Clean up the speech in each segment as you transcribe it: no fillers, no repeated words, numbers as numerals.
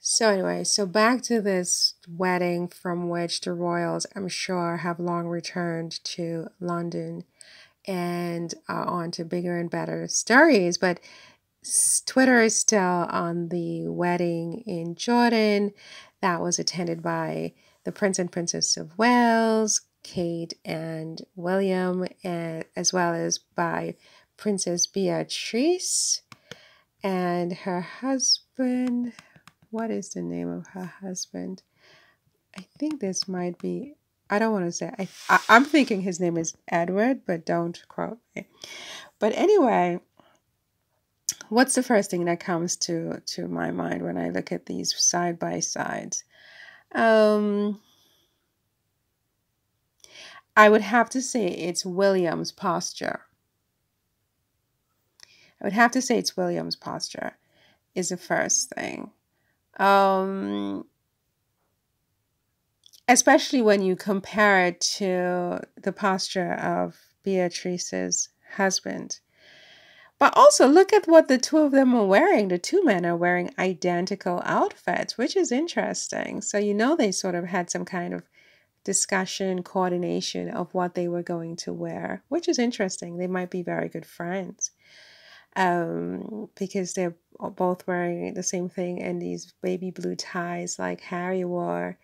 So anyway, so back to this wedding from which the royals, I'm sure, have long returned to London and are on to bigger and better stories. But Twitter is still on the wedding in Jordan that was attended by the Prince and Princess of Wales, Kate and William, and as well as by Princess Beatrice and her husband. What is the name of her husband? I think this might be, I don't want to say, I'm thinking his name is Edward, but don't quote me. But anyway, what's the first thing that comes to my mind when I look at these side by sides? I would have to say it's William's posture. I would have to say it's William's posture is the first thing. Especially when you compare it to the posture of Beatrice's husband. But also look at what the two of them are wearing. The two men are wearing identical outfits, which is interesting. So you know they sort of had some kind of discussion, coordination of what they were going to wear, which is interesting. They might be very good friends because they're both wearing the same thing and these baby blue ties like Harry wore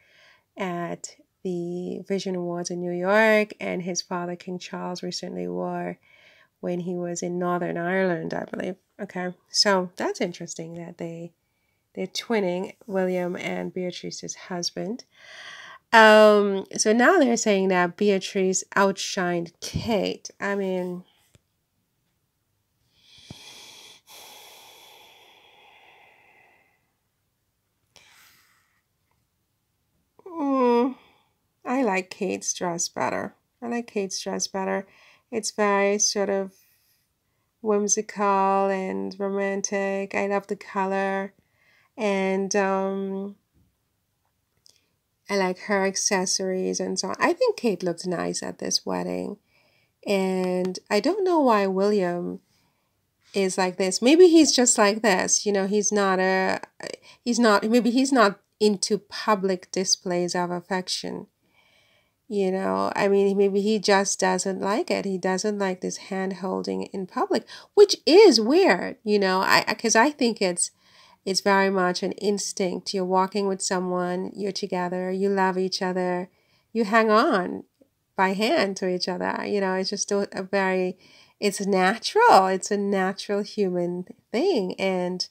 at the Vision Awards in New York, and his father, King Charles, recently wore when he was in Northern Ireland, I believe. Okay, so that's interesting that they're twinning, William and Beatrice's husband. So now they're saying that Beatrice outshined Kate. I mean, I like Kate's dress better. I like Kate's dress better. It's very sort of whimsical and romantic. I love the color, and I like her accessories and so on. I think Kate looked nice at this wedding, and I don't know why William is like this. Maybe he's just like this. You know, maybe he's not into public displays of affection. You know, I mean, maybe he just doesn't like it. He doesn't like this hand holding in public, which is weird, you know, because I think it's very much an instinct. You're walking with someone, you're together, you love each other, you hang on by hand to each other. You know, it's just a very, it's natural. It's a natural human thing. And,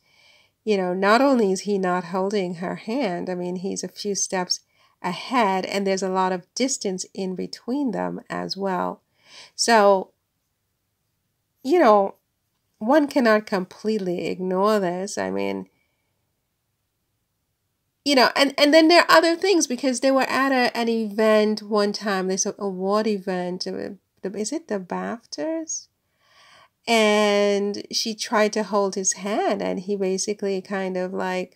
you know, not only is he not holding her hand, I mean, he's a few steps ahead, and there's a lot of distance in between them as well. So, you know, one cannot completely ignore this. I mean, you know, and then there are other things because they were at an event one time. There's an award event. Is it the BAFTAs? And she tried to hold his hand, and he basically kind of like,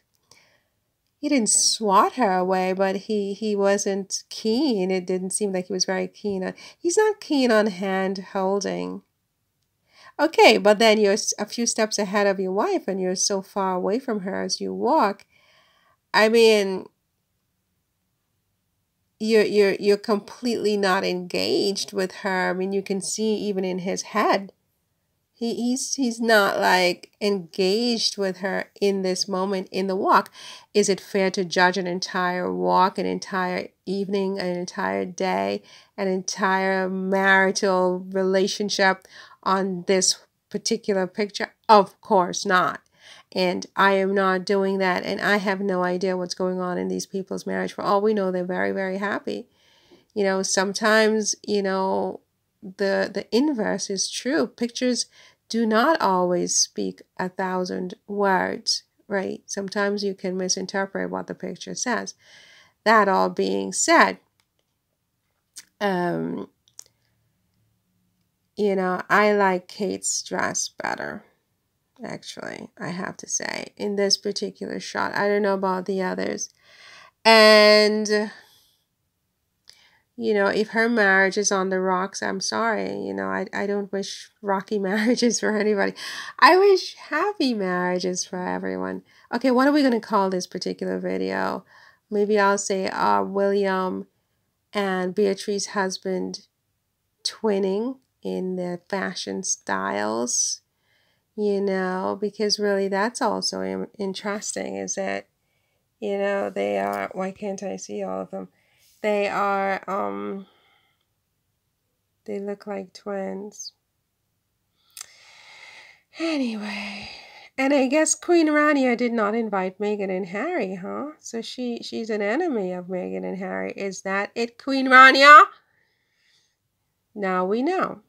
he didn't swat her away, but he wasn't keen. It didn't seem like he was very keen on. He's not keen on hand holding. Okay, but then you're a few steps ahead of your wife, and you're so far away from her as you walk. I mean, you're completely not engaged with her. I mean, you can see even in his head, he's not like engaged with her in this moment in the walk. Is it fair to judge an entire walk, an entire evening, an entire day, an entire marital relationship on this particular picture? Of course not. And I am not doing that, and I have no idea what's going on in these people's marriage. For all we know, they're very, very happy. You know, sometimes, you know, the inverse is true. Pictures do not always speak 1,000 words, right? Sometimes you can misinterpret what the picture says. That all being said, you know, I like Kate's dress better, actually, I have to say, in this particular shot. I don't know about the others. And You know, if her marriage is on the rocks, I'm sorry. You know, I don't wish rocky marriages for anybody. I wish happy marriages for everyone. Okay, what are we going to call this particular video? Maybe I'll say William and Beatrice's husband twinning in their fashion styles, you know, because really that's also interesting, is that, you know, they are, why can't I see all of them? They are, they look like twins. Anyway, and I guess Queen Rania did not invite Meghan and Harry, huh? So she's an enemy of Meghan and Harry. Is that it, Queen Rania? Now we know.